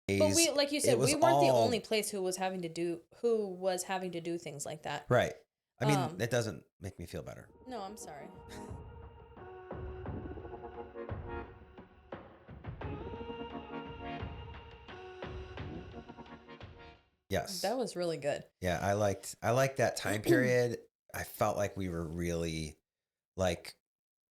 But we, like you said, we weren't the all only place who was having to do things like that. right. I mean, it doesn't make me feel better. No, I'm sorry. Yes. That was really good. Yeah, I liked that time period. I felt like we were really like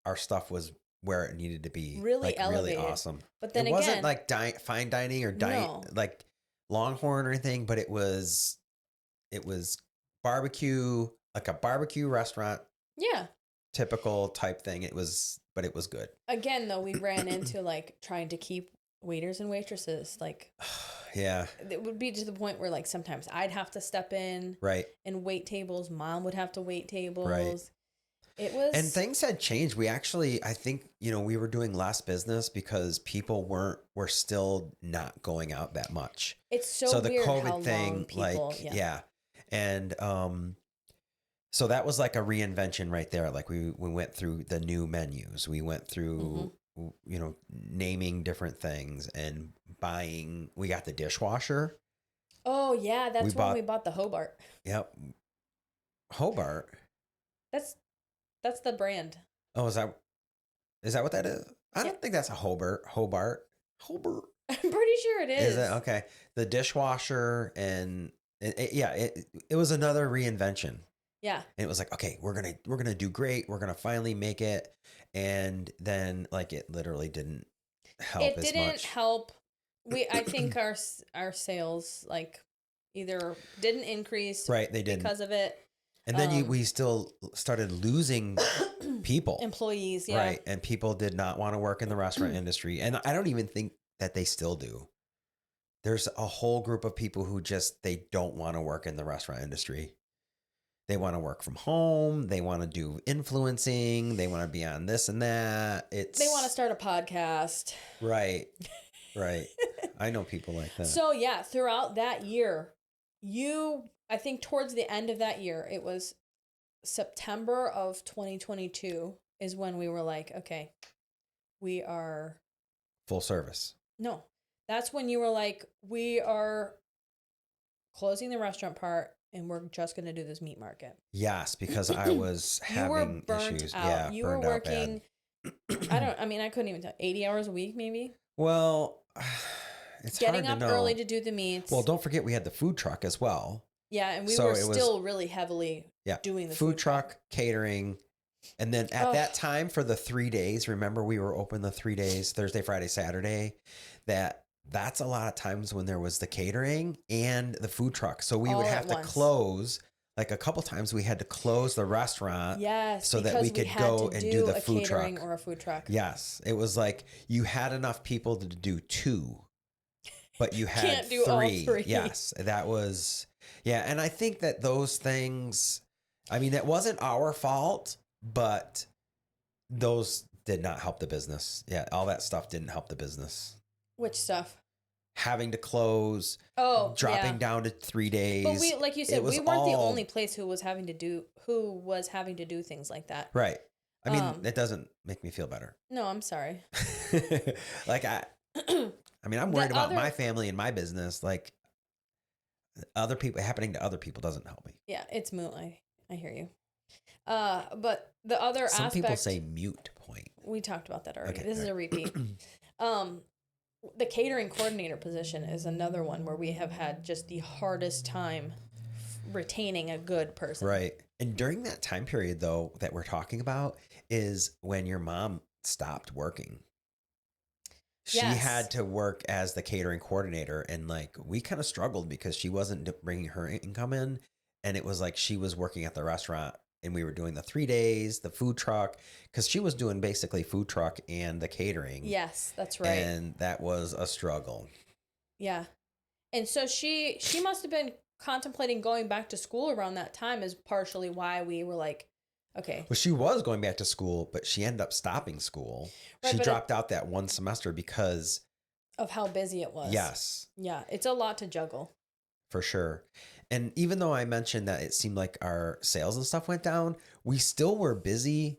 our stuff was where it needed to be. Really like elevated. really awesome. But then it wasn't like fine dining or No. like Longhorn or anything, but it was barbecue, like a barbecue restaurant. Yeah. Typical type thing. It was good. Again, though, we ran into like trying to keep waiters and waitresses. Like, yeah, it would be to the point where like sometimes I'd have to step in, right, and wait tables. Mom would have to wait tables. Right. It was, and things had changed. We actually, I think, we were doing less business because people were still not going out that much. It's so the weird COVID how thing, long people, yeah. And so that was like a reinvention right there. Like we went through the new menus. We went through, naming different things and buying. We got the dishwasher. Oh yeah, that's when we bought the Hobart. Yep. Hobart. That's the brand. Oh, is that what that is? I don't think that's a Hobart. Hobart. I'm pretty sure it is. Is it? Okay. The dishwasher and it was another reinvention. Yeah. And it was like, okay, we're going to do great. We're going to finally make it. And then like it literally didn't help as much. It didn't help. I think our sales like either didn't increase, right, they didn't, because of it. And then we still started losing people, employees, yeah, right? And people did not want to work in the restaurant industry, and I don't even think that they still do. There's a whole group of people who they don't want to work in the restaurant industry. They want to work from home. They want to do influencing. They want to be on this and that. They want to start a podcast. Right. Right. I know people like that. So yeah, throughout that year, I think towards the end of that year, it was September of 2022 is when we were like, okay, we are full service. No, that's when you were like, we are closing the restaurant part and we're just going to do this meat market. Yes, because I was having issues. Out. Yeah, you were working, I couldn't even tell, 80 hours a week maybe? Well, it's getting hard to up know. early to do the meats. Well, don't forget we had the food truck as well. Yeah, and we were still really heavily doing the food truck, catering. And then at that time for the 3 days, remember we were open the 3 days, Thursday, Friday, Saturday, that's a lot of times when there was the catering and the food truck. So we would have to close, like a couple times we had to close the restaurant so that we could go and do the food truck. Or a food truck. Yes. It was like you had enough people to do 2, but you had Can't do 3. all 3. Yes. That was, and I think that those things, it wasn't our fault, but those did not help the business. Yeah. All that stuff didn't help the business. Which stuff? Having to close. Dropping down to 3 days. But we, like you said, we weren't the only place who was having to do things like that. Right. It doesn't make me feel better. No, I'm sorry. Like I'm worried about my family and my business. Like other people, happening to other people doesn't help me. Yeah, it's moot. I hear you. But the other aspect. Some people say mute point. We talked about that already. Okay, this is a repeat. The catering coordinator position is another one where we have had just the hardest time retaining a good person. Right. And during that time period, though, that we're talking about is when your mom stopped working. She had to work as the catering coordinator, and like we kind of struggled because she wasn't bringing her income in, and it was like she was working at the restaurant and we were doing the 3 days, the food truck, because she was doing basically food truck and the catering. Yes, that's right. And that was a struggle. Yeah. And so she must have been contemplating going back to school around that time, is partially why we were like, okay. Well, she was going back to school, but she ended up stopping school. Right, she dropped out that one semester because of how busy it was. Yes. Yeah, it's a lot to juggle. For sure. And even though I mentioned that it seemed like our sales and stuff went down, we still were busy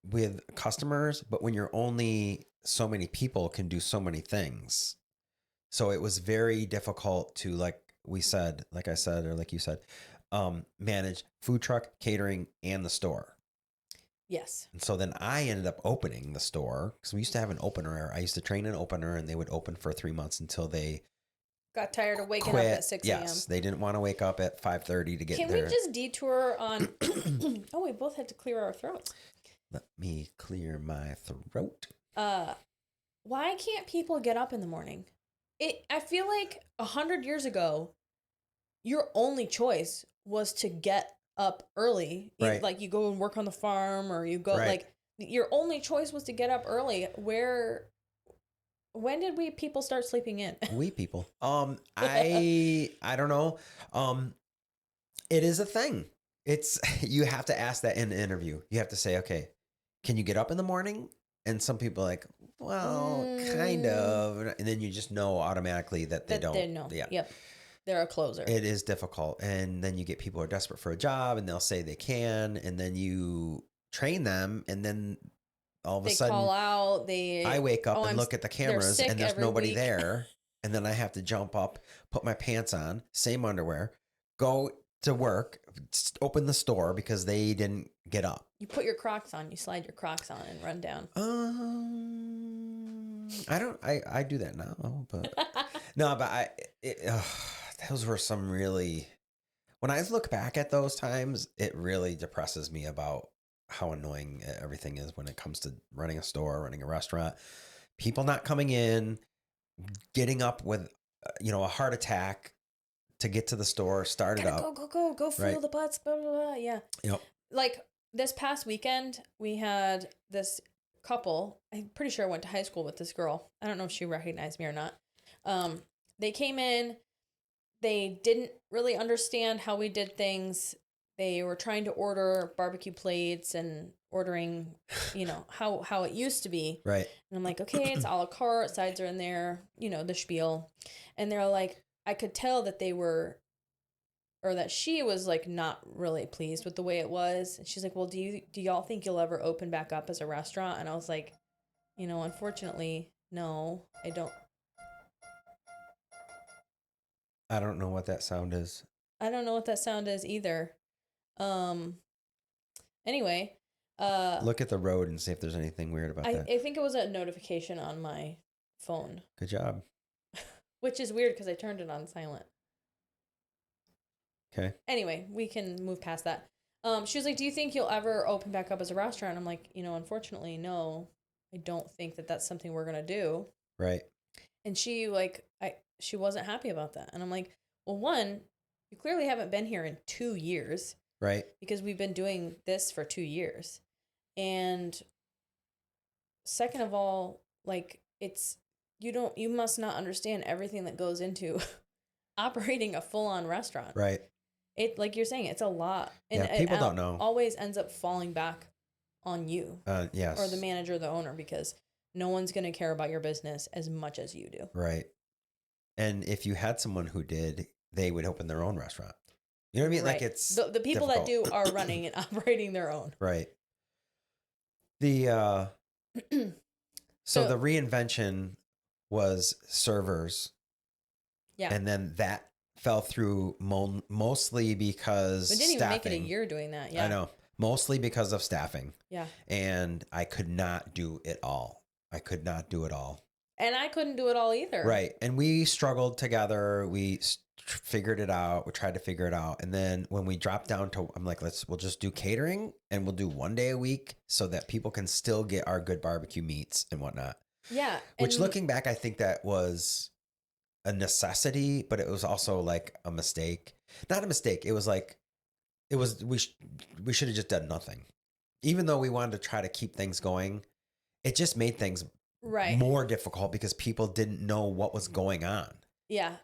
with customers. But when you're only so many people can do so many things, So it was very difficult to, like I said, or like you said, manage food truck, catering, and the store. Yes. And so then I ended up opening the store because we used to have an opener. I used to train an opener, and they would open for 3 months until they got tired of waking quit. up at 6 a.m. Yes, they didn't want to wake up at 5:30 to get Can there. we just detour on? Oh, we both had to clear our throats. Let me clear my throat. Why can't people get up in the morning? I feel like 100 years ago, your only choice was to get up early. Right. Like you go and work on the farm, or you go Right. your only choice was to get up early. When did people start sleeping in? We people. I don't know. It is a thing. It's you have to ask that in the interview. You have to say, okay, can you get up in the morning? And some people are like, well, kind of. And then you just know automatically that they don't. They know. Yeah. Yep. They're a closer. It is difficult. And then you get people who are desperate for a job and they'll say they can. And then you train them. And then all of a sudden, call out. I wake up and look at the cameras and there's nobody there. And then I have to jump up, put my pants on, same underwear, go to work, open the store because they didn't get up. You put your Crocs on, you slide your Crocs on and run down. I do that now, but no, but those were some really, when I look back at those times, it really depresses me about how annoying everything is when it comes to running a store, running a restaurant, people not coming in, getting up with, a heart attack to get to the store, start it up. Go fill the butts, blah, blah, blah. Yeah. Yep. Like this past weekend, we had this couple. I'm pretty sure I went to high school with this girl. I don't know if she recognized me or not. They came in. They didn't really understand how we did things. They were trying to order barbecue plates and ordering, how it used to be. Right. And I'm like, okay, it's a la carte. Sides are in there, the spiel. And they're like, I could tell that that she was like not really pleased with the way it was. And she's like, well, do y'all think you'll ever open back up as a restaurant? And I was like, unfortunately, no, I don't. I don't know what that sound is. I don't know what that sound is either. Anyway, look at the road and see if there's anything weird about that. I think it was a notification on my phone. Good job. Which is weird because I turned it on silent. Okay. Anyway, we can move past that. She was like, do you think you'll ever open back up as a restaurant? I'm like, unfortunately, no. I don't think that that's something we're going to do. Right. And she she wasn't happy about that. And I'm like, well, one, you clearly haven't been here in 2 years. Right. Because we've been doing this for 2 years. And second of all, like you must not understand everything that goes into operating a full-on restaurant. Right. It, like you're saying, it's a lot. And people don't know. Always ends up falling back on you. Yes. Or the manager or the owner, because no one's going to care about your business as much as you do. Right. And if you had someone who did, they would open their own restaurant. You know what I mean? Right. Like it's the people difficult. that do are running and operating their own. Right. The so the reinvention was servers. Yeah. And then that fell through mostly because we didn't even staffing. make it a year doing that. Yeah. I know. Mostly because of staffing. Yeah. And I could not do it all. And I couldn't do it all either. Right. And we struggled together. We figured it out. We tried to figure it out. And then when we dropped down to, I'm like, we'll just do catering and we'll do 1 day a week so that people can still get our good barbecue meats and whatnot. Yeah. Which looking back, I think that was a necessity, but it was also like a mistake. Not a mistake. It was like, we should have just done nothing. Even though we wanted to try to keep things going, it just made things more difficult because people didn't know what was going on. Yeah.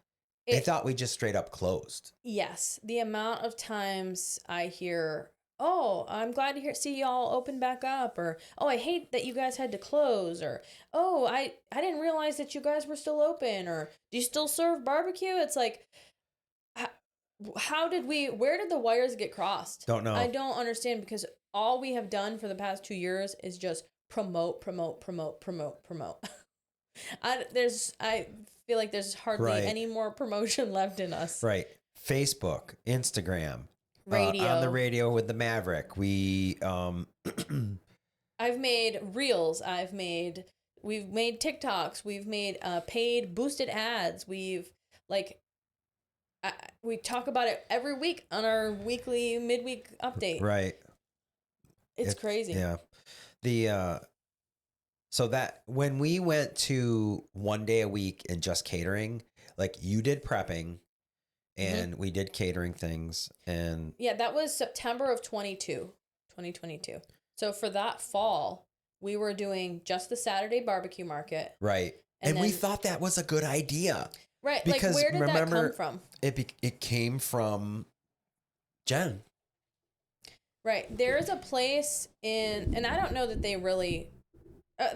They thought we just straight up closed. Yes. The amount of times I hear, oh, I'm glad to see y'all open back up, or, oh, I hate that you guys had to close, or, oh, I didn't realize that you guys were still open, or do you still serve barbecue? It's like, where did the wires get crossed? Don't know. I don't understand, because all we have done for the past 2 years is just promote. I feel like there's hardly any more promotion left in us. Right. Facebook, Instagram, radio, on the radio with the Maverick. We, I've made reels. We've made TikToks. We've made paid boosted ads. We talk about it every week on our weekly midweek update. Right. It's crazy. Yeah. So that when we went to 1 day a week and just catering, like you did prepping and we did catering things and. Yeah, that was September of 2022. So for that fall, we were doing just the Saturday barbecue market. Right. And we thought that was a good idea. Right. Because like, where did that come from? It came from Jen. Right. There is a place and I don't know that they really,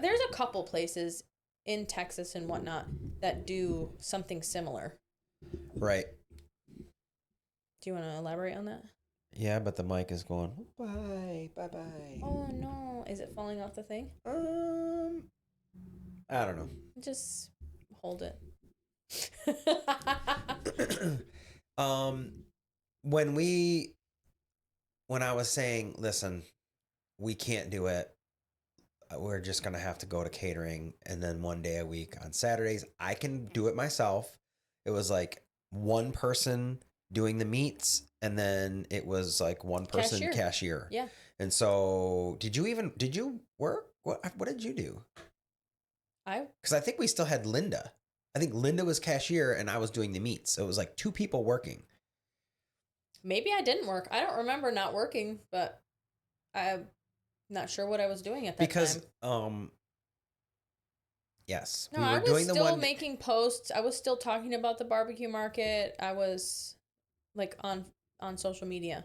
there's a couple places in Texas and whatnot that do something similar. Right. Do you want to elaborate on that? Yeah, but the mic is going, bye. Oh, no. Is it falling off the thing? I don't know. Just hold it. When I was saying, listen, we can't do it. We're just going to have to go to catering. And then 1 day a week on Saturdays, I can do it myself. It was like one person doing the meats. And then it was like one person cashier. Yeah. And so did you work? What did you do? Because I think we still had Linda. I think Linda was cashier and I was doing the meats. So it was like two people working. Maybe I didn't work. I don't remember not working, but I'm not sure what I was doing at that time. Yes. No, I was still making posts. I was still talking about the barbecue market. I was like on social media.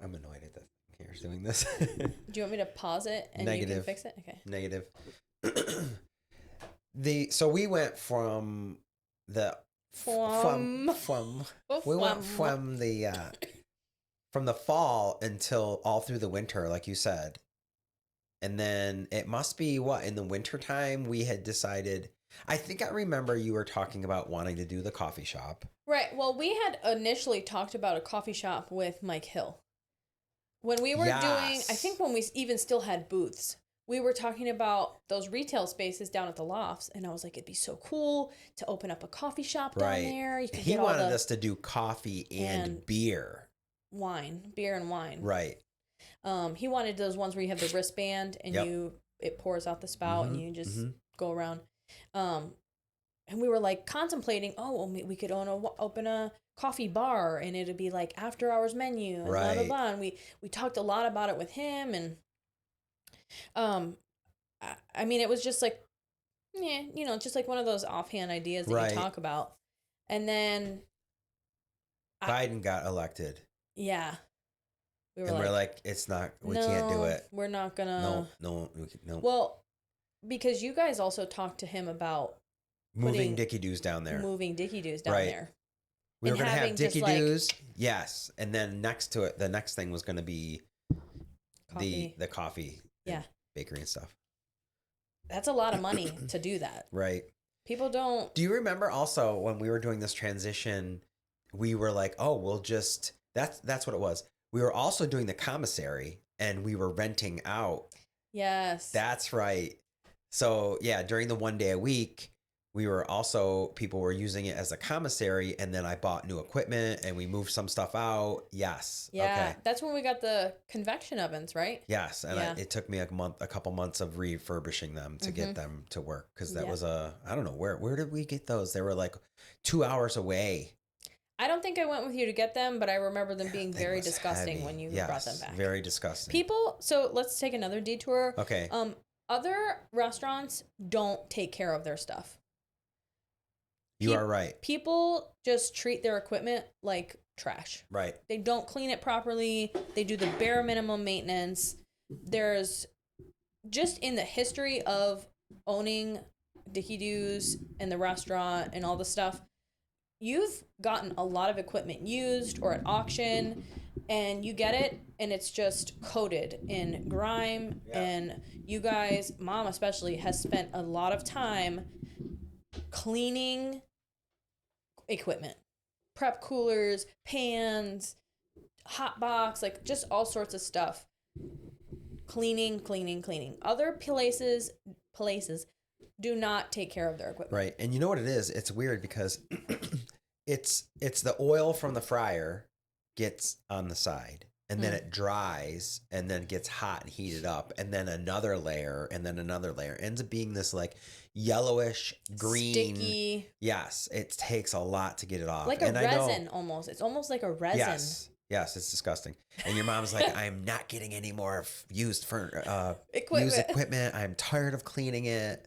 I'm annoyed at that. Here's doing this. Do you want me to pause it and you can fix it? Okay. Negative. So we went from the from the fall until all through the winter, like you said. And then it must be in the winter time we had decided. I think I remember you were talking about wanting to do the coffee shop. Right. Well, we had initially talked about a coffee shop with Mike Hill. When we were doing, I think when we even still had booths, we were talking about those retail spaces down at the lofts. And I was like, it'd be so cool to open up a coffee shop down there. He wanted us to do coffee and beer. Beer and wine. Right. He wanted those ones where you have the wristband and it pours out the spout and you just go around. And we were like contemplating, we could open a coffee bar and it'd be like after hours menu and blah, blah, blah. And we talked a lot about it with him. And, I mean, it was just like, just like one of those offhand ideas that you talk about. And then Biden got elected. Yeah. We're like, it's not, we can't do it. We're not gonna. No. Well, because you guys also talked to him about moving Dickie-Do's down there. There. We were going to have Dickie-Do's, yes. And then next to it, the next thing was going to be the coffee bakery and stuff. That's a lot of money to do that. Right. People don't. Do you remember also when we were doing this transition, we were like, we'll just, that's what it was. We were also doing the commissary and we were renting out. Yes. That's right. So yeah, during the 1 day a week, people were using it as a commissary, and then I bought new equipment and we moved some stuff out. Yes. Yeah. Okay. That's when we got the convection ovens, right? Yes. And it took me a couple months of refurbishing them to get them to work. Cause that was I don't know, where did we get those? They were like 2 hours away. I don't think I went with you to get them, but I remember them being very disgusting when you brought them back. Very disgusting. So let's take another detour. Okay. Other restaurants don't take care of their stuff. You are right. People just treat their equipment like trash. Right. They don't clean it properly. They do the bare minimum maintenance. There's just in the history of owning Dickie-Do's and the restaurant and all the stuff, you've gotten a lot of equipment used or at auction. and you get it and it's just coated in grime. Yeah. And you guys, mom especially, has spent a lot of time cleaning equipment, prep coolers, pans, hot box, like just all sorts of stuff. Cleaning. Other places do not take care of their equipment. Right. And you know what it is? It's weird because it's the oil from the fryer gets on the side, and then it dries and then gets hot and heated up, and then another layer and then another layer. Ends up being this like yellowish green, sticky. Yes, it takes a lot to get it off. Like a resin almost. It's almost like a resin. Yes, it's disgusting. And your mom's like, I'm not getting any more used equipment. I'm tired of cleaning it.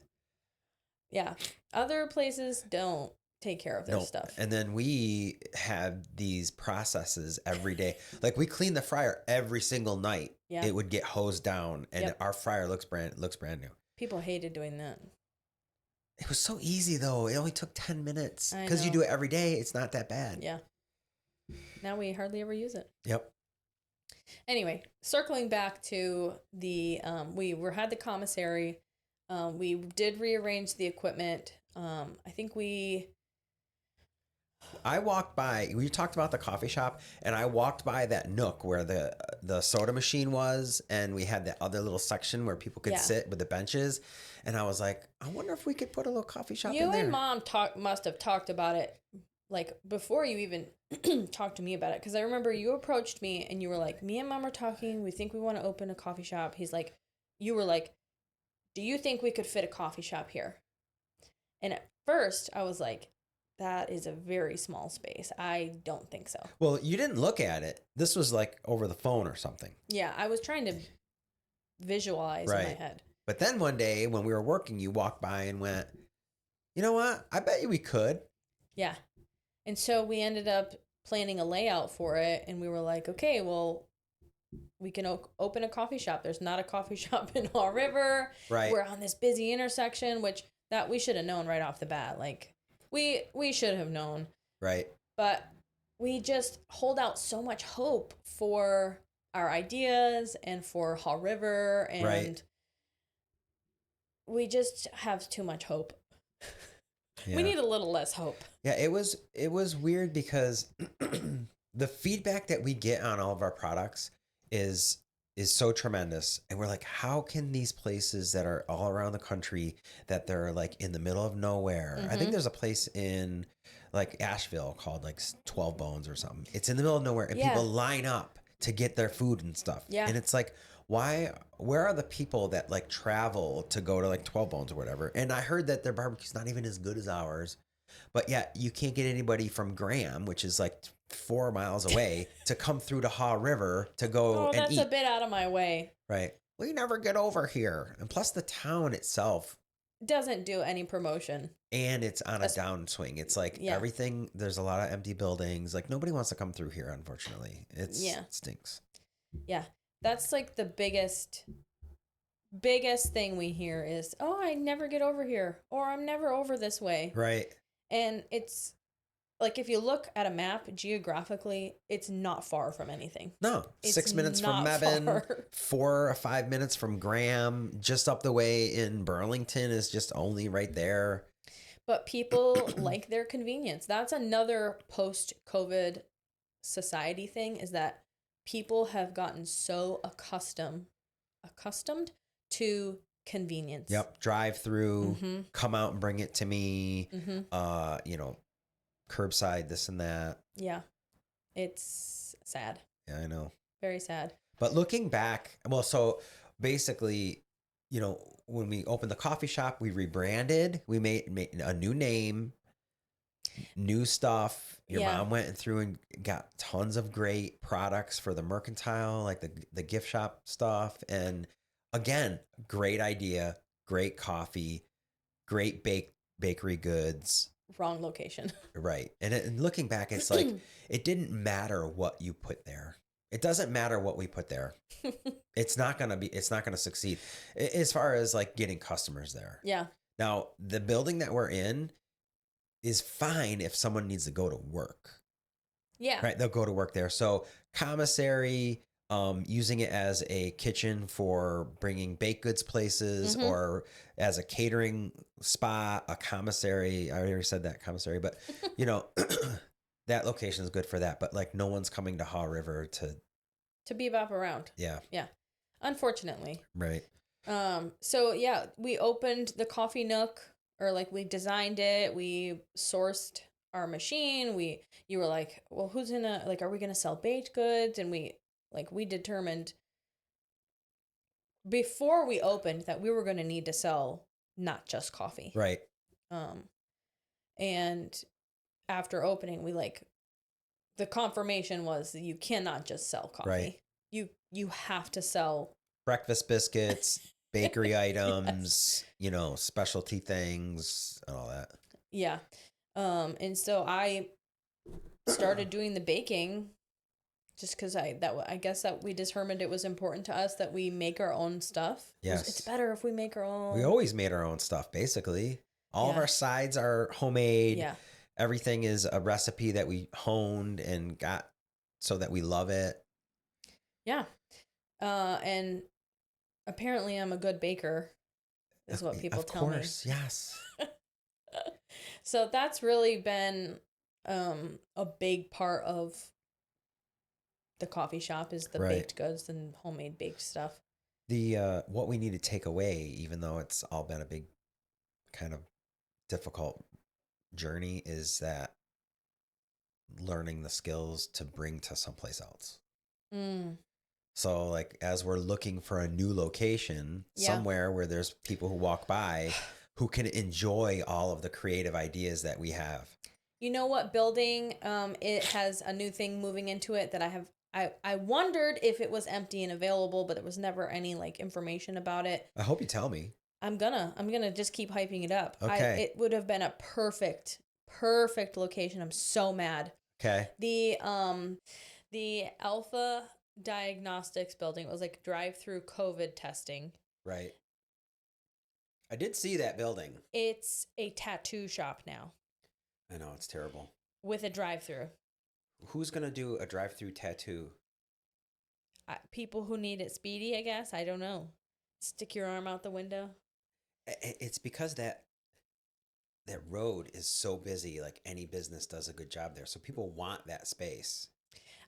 Yeah. Other places don't take care of their stuff. And then we have these processes every day. Like we clean the fryer every single night. Yeah. It would get hosed down, and our fryer looks brand new. People hated doing that. It was so easy though. It only took 10 minutes because you do it every day. It's not that bad. Yeah. Now we hardly ever use it. Yep. Anyway, circling back to the we had the commissary. We did rearrange the equipment. I think I walked by, we talked about the coffee shop, and I walked by that nook where the soda machine was, and we had that other little section where people could sit with the benches. And I was like, I wonder if we could put a little coffee shop in there. You and mom must have talked about it like before you even talked to me about it. Because I remember you approached me and you were like, me and mom are talking. We think we want to open a coffee shop. You were like, do you think we could fit a coffee shop here? And at first I was like, that is a very small space. I don't think so. Well, you didn't look at it. This was like over the phone or something. Yeah, I was trying to visualize in my head. But then one day when we were working, you walked by and went, you know what? I bet you we could. Yeah. And so we ended up planning a layout for it. And we were like, okay, well, we can open a coffee shop. There's not a coffee shop in Haw River. Right. We're on this busy intersection, which that we should have known right off the bat. Like we should have known. Right. But we just hold out so much hope for our ideas and for Haw River, and we just have too much hope. Yeah. We need a little less hope. Yeah, it was weird because the feedback that we get on all of our products is so tremendous. And we're like, how can these places that are all around the country, that they're like in the middle of nowhere? I think there's a place in like Asheville called like 12 Bones or something. It's in the middle of nowhere, and people line up to get their food and stuff. Yeah. And it's like, where are the people that like travel to go to like 12 Bones or whatever? And I heard that their barbecue's not even as good as ours, but yeah, you can't get anybody from Graham, which is like 4 miles away, to come through to Haw River to go and eat. That's a bit out of my way. Right. We never get over here. And plus the town itself doesn't do any promotion. And it's on a downswing. It's like everything, there's a lot of empty buildings. Like nobody wants to come through here, unfortunately. It stinks. Yeah. That's like the biggest thing we hear is, oh, I never get over here, or I'm never over this way. Right. And it's like, if you look at a map geographically, it's not far from anything. No, it's 6 minutes from Mebane, 4 or 5 minutes from Graham, just up the way in Burlington is just only right there. But people like their convenience. That's another post-COVID society thing, is that people have gotten so accustomed to convenience. Yep. Drive through, come out and bring it to me. Curbside, this and that. Yeah. It's sad. Yeah, I know. Very sad. But looking back, well, so basically, when we opened the coffee shop, we rebranded, we made a new name, new stuff. Your mom went through and got tons of great products for the mercantile, like the gift shop stuff. And again, great idea, great coffee, great bakery goods. Wrong location. Right. And looking back, it's like, it didn't matter what you put there. It doesn't matter what we put there. It's not going to succeed as far as like getting customers there. Yeah. Now, the building that we're in is fine if someone needs to go to work. Yeah. Right. They'll go to work there. So commissary, using it as a kitchen for bringing baked goods places, or as a catering spot, a commissary. I already said that, commissary, but you know, that location is good for that. But like, no one's coming to Haw River to bebop around. Yeah. Yeah. Unfortunately. Right. So yeah, we opened the coffee nook, or like we designed it, we sourced our machine. You were like, well, who's gonna, like, are we gonna sell baked goods? And we determined before we opened that we were gonna need to sell not just coffee. Right. And after opening, the confirmation was that you cannot just sell coffee. Right. You have to sell breakfast biscuits, bakery items, you know, specialty things, and all that. Yeah. And so I started doing the baking just because I guess that we determined it was important to us that we make our own stuff. Yes. It's better if we make our own. We always made our own stuff, basically. All of our sides are homemade. Yeah. Everything is a recipe that we honed and got so that we love it. Yeah. And apparently I'm a good baker, is what people tell me. Of course, yes. So that's really been a big part of the coffee shop, is the baked goods and homemade baked stuff. The what we need to take away, even though it's all been a big kind of difficult journey, is that learning the skills to bring to someplace else. So like, as we're looking for a new location somewhere where there's people who walk by who can enjoy all of the creative ideas that we have. You know what building it has a new thing moving into it that I wondered if it was empty and available, but there was never any like information about it. I hope you tell me. I'm gonna just keep hyping it up. Okay. It would have been a perfect location. I'm so mad. Okay. The Alpha Diagnostics building, it was like drive-through COVID testing. Right. I did see that building. It's a tattoo shop now. I know, it's terrible. With a drive-through. Who's gonna do a drive-through tattoo? People who need it speedy, I guess. I don't know. Stick your arm out the window. It's because that road is so busy. Like, any business does a good job there, so people want that space.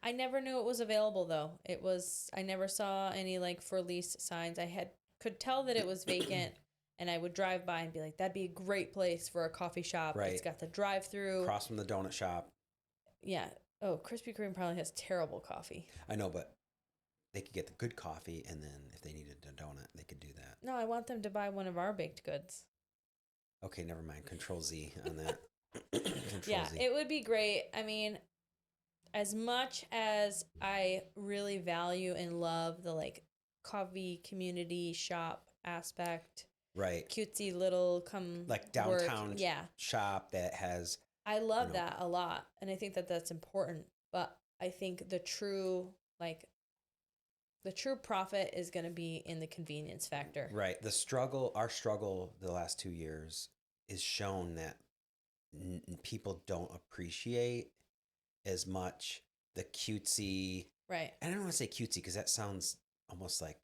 I never knew it was available though. I never saw any like for lease signs. Could tell that it was vacant, and I would drive by and be like, that'd be a great place for a coffee shop. Right. It's got the drive-through. Across from the donut shop. Yeah. Oh, Krispy Kreme probably has terrible coffee. I know, but they could get the good coffee, and then if they needed a donut, they could do that. No, I want them to buy one of our baked goods. Okay, never mind. Control Z on that. Z. It would be great. I mean, as much as I really value and love the like coffee community shop aspect, right? Cutesy little like downtown shop that has. I love that a lot, and I think that that's important. But I think the true profit is going to be in the convenience factor. Right. Our struggle the last 2 years is shown that people don't appreciate as much the cutesy. Right. And I don't want to say cutesy because that sounds almost like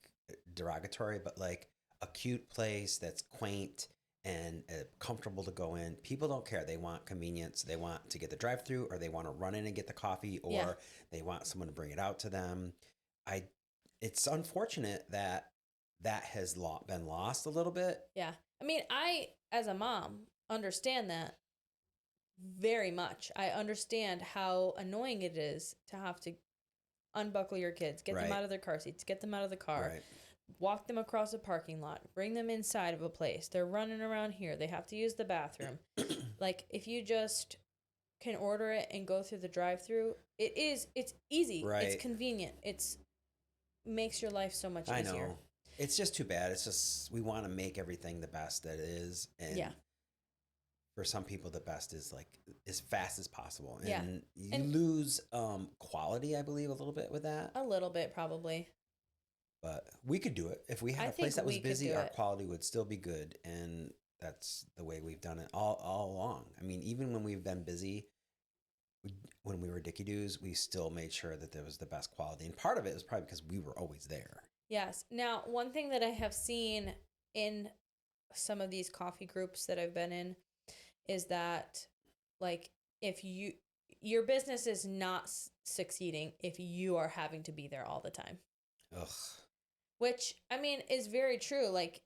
derogatory, but like a cute place that's quaint and comfortable to go in. People don't care. They want convenience. They want to get the drive-through, or they want to run in and get the coffee, or they want someone to bring it out to them. It's unfortunate that has been lost a little bit. Yeah. I mean, I, as a mom, understand that very much. I understand how annoying it is to have to unbuckle your kids, get them out of their car seats, get them out of the car, walk them across a parking lot, bring them inside of a place. They're running around here. They have to use the bathroom. Like, if you just can order it and go through the drive-through, it's easy. Right. It's convenient. Makes your life so much easier. I know. It's just too bad. It's just, we want to make everything the best that it is. And for some people, the best is like as fast as possible. And you lose quality, I believe, a little bit with that. A little bit, probably. But we could do it. If we had a place that was busy, our quality would still be good. And that's the way we've done it all along. I mean, even when we've been busy, when we were Dickie-Do's, we still made sure that there was the best quality. And part of it was probably because we were always there. Yes. Now, one thing that I have seen in some of these coffee groups that I've been in is that, like, if your business is not succeeding if you are having to be there all the time. Ugh. Which, I mean, is very true. Like,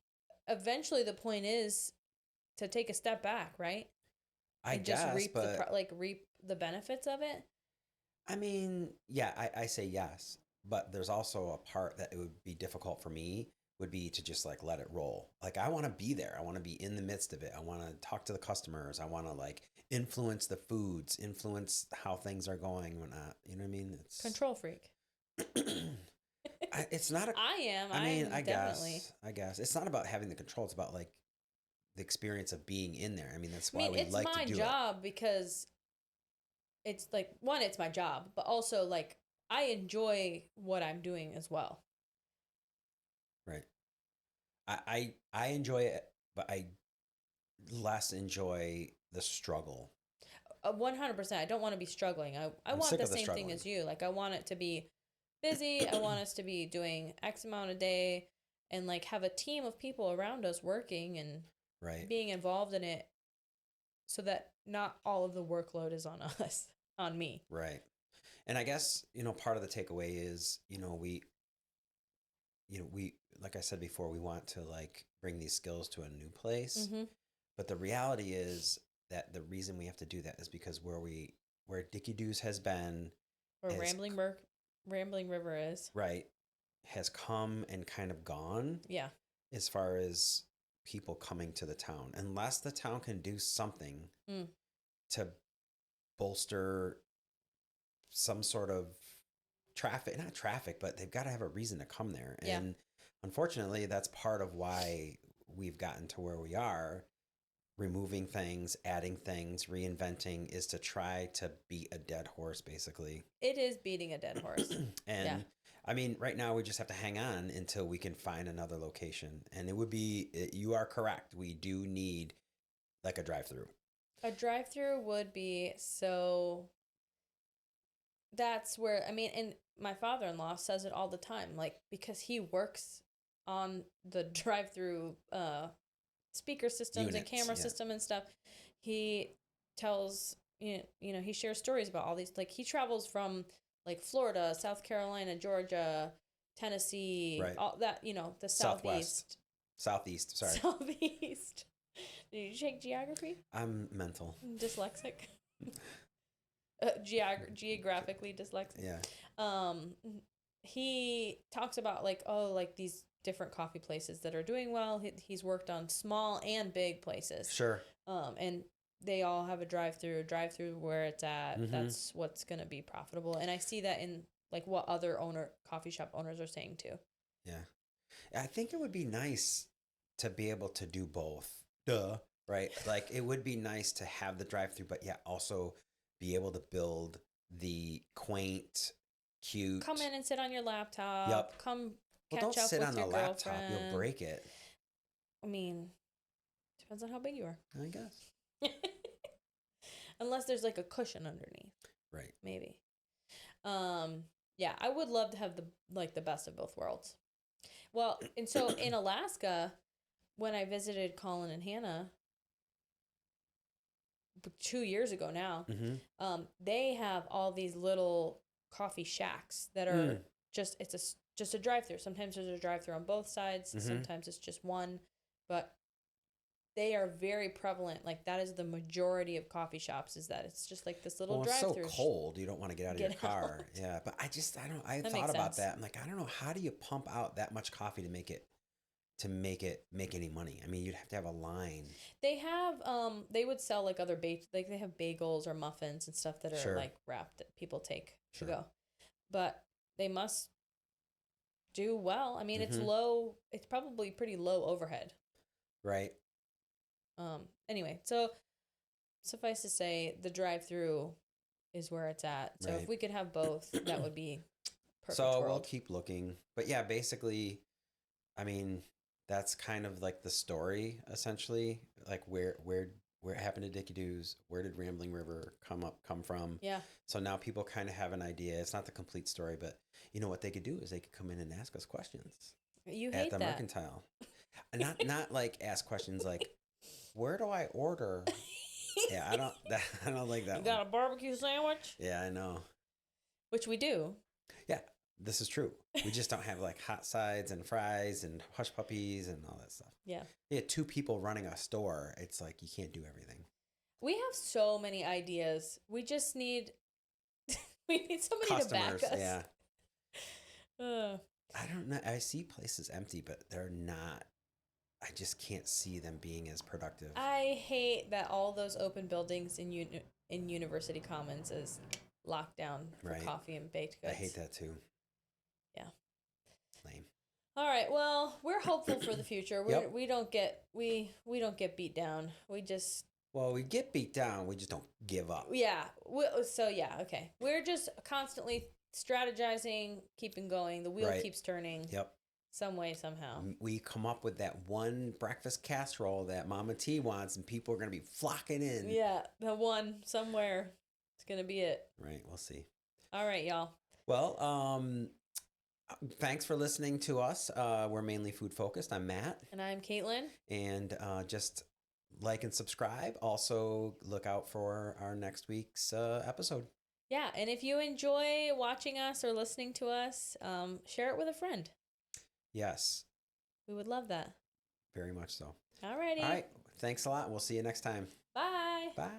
eventually the point is to take a step back, right? I and guess, just reap but reap the benefits of it. I mean, yeah, I say yes, but there's also a part that it would be difficult for me would be to just like let it roll. Like I want to be there. I want to be in the midst of it. I want to talk to the customers. I want to like influence the foods, influence how things are going and whatnot. You know what I mean? It's Control freak. it's not a. I am. I mean, I'm definitely. I guess it's not about having the control. It's about like the experience of being in there. I mean, that's why we it's like to my do job because it's like one, it's my job, but also like I enjoy what I'm doing as well. Right. I enjoy it, but I less enjoy the struggle. 100%. I don't want to be struggling. I want the same thing as you. Like I want it to be busy. I want us to be doing X amount a day and like have a team of people around us working and being involved in it so that not all of the workload is on us, on me. Right. And I guess, part of the takeaway is, we, like I said before, we want to like bring these skills to a new place. Mm-hmm. But the reality is that the reason we have to do that is because where Dickie-Do's has been, where Rambling River is, right, has come and kind of gone. Yeah. As far as people coming to the town, unless the town can do something to bolster some sort of not traffic, but they've got to have a reason to come there. And unfortunately, that's part of why we've gotten to where we are. Removing things, adding things, reinventing is to try to beat a dead horse, basically. It is beating a dead horse. And I mean, right now we just have to hang on until we can find another location. And you are correct. We do need like a drive-through. A drive-through would be so. That's where, I mean, and my father-in-law says it all the time, like, because he works on the drive-through speaker systems and camera system and stuff. He tells, he shares stories about all these, like, he travels from, like, Florida, South Carolina, Georgia, Tennessee, all that, the Southeast. Southeast, sorry. Southeast. Did you take geography? I'm mental. Dyslexic. Geographically dyslexic. Yeah. He talks about like these different coffee places that are doing well. He's worked on small and big places. Sure. And they all have a drive-through where it's at. Mm-hmm. That's what's going to be profitable. And I see that in like what other coffee shop owners are saying too. Yeah. I think it would be nice to be able to do both. Duh. Right. Like it would be nice to have the drive-through, but also be able to build the quaint, cute. Come in and sit on your laptop. Yep. Come catch up with your girlfriend. Don't sit on the laptop. You'll break it. I mean, depends on how big you are. I guess. Unless there's like a cushion underneath. Right. Maybe. Yeah, I would love to have the best of both worlds. Well, and so in Alaska, when I visited Colin and Hannah 2 years ago now, mm-hmm. They have all these little coffee shacks that are just a drive-through. Sometimes there's a drive-through on both sides. Mm-hmm. Sometimes it's just one, but they are very prevalent. Like that is the majority of coffee shops is that it's just like this little drive-through. It's so cold. You don't want to get out of your car. Yeah. But I thought about that. I'm like, I don't know. How do you pump out that much coffee to make it make any money? I mean, you'd have to have a line. They have they would sell like other like they have bagels or muffins and stuff that are like wrapped that people take to go. But they must do well. I mean, mm-hmm. It's probably pretty low overhead. Right. Anyway, so suffice to say the drive-through is where it's at. So if we could have both, that would be perfect. So we'll keep looking. But yeah, basically, I mean, that's kind of like the story, essentially. Like where where it happened to Dickie-Do's, where did Rambling River come from? Yeah. So now people kind of have an idea. It's not the complete story, but you know what they could do is they could come in and ask us questions. You hate at the that. Mercantile. not like ask questions like, where do I order? Yeah, I don't like that. You got a barbecue sandwich? Yeah, I know. Which we do. Yeah, this is true. We just don't have like hot sides and fries and hush puppies and all that stuff. Yeah. Yeah, 2 people running a store. It's like you can't do everything. We have so many ideas. We just need somebody Customers, to back us. Yeah. I don't know. I see places empty, but they're not. I just can't see them being as productive. I hate that all those open buildings in University Commons is locked down for coffee and baked goods. I hate that too. Yeah. Lame. All right. Well, we're hopeful for the future. We don't get beat down. We get beat down. We just don't give up. Yeah. Okay. We're just constantly strategizing, keeping going. The wheel keeps turning. Yep. Some way, somehow. We come up with that one breakfast casserole that Mama T wants, and people are going to be flocking in. Yeah, the one somewhere. It's going to be it. Right, we'll see. All right, y'all. Well, thanks for listening to us. We're mainly food focused. I'm Matt. And I'm Caitlin. And just like and subscribe. Also, look out for our next week's episode. Yeah, and if you enjoy watching us or listening to us, share it with a friend. Yes. We would love that. Very much so. All righty. All right. Thanks a lot. We'll see you next time. Bye. Bye.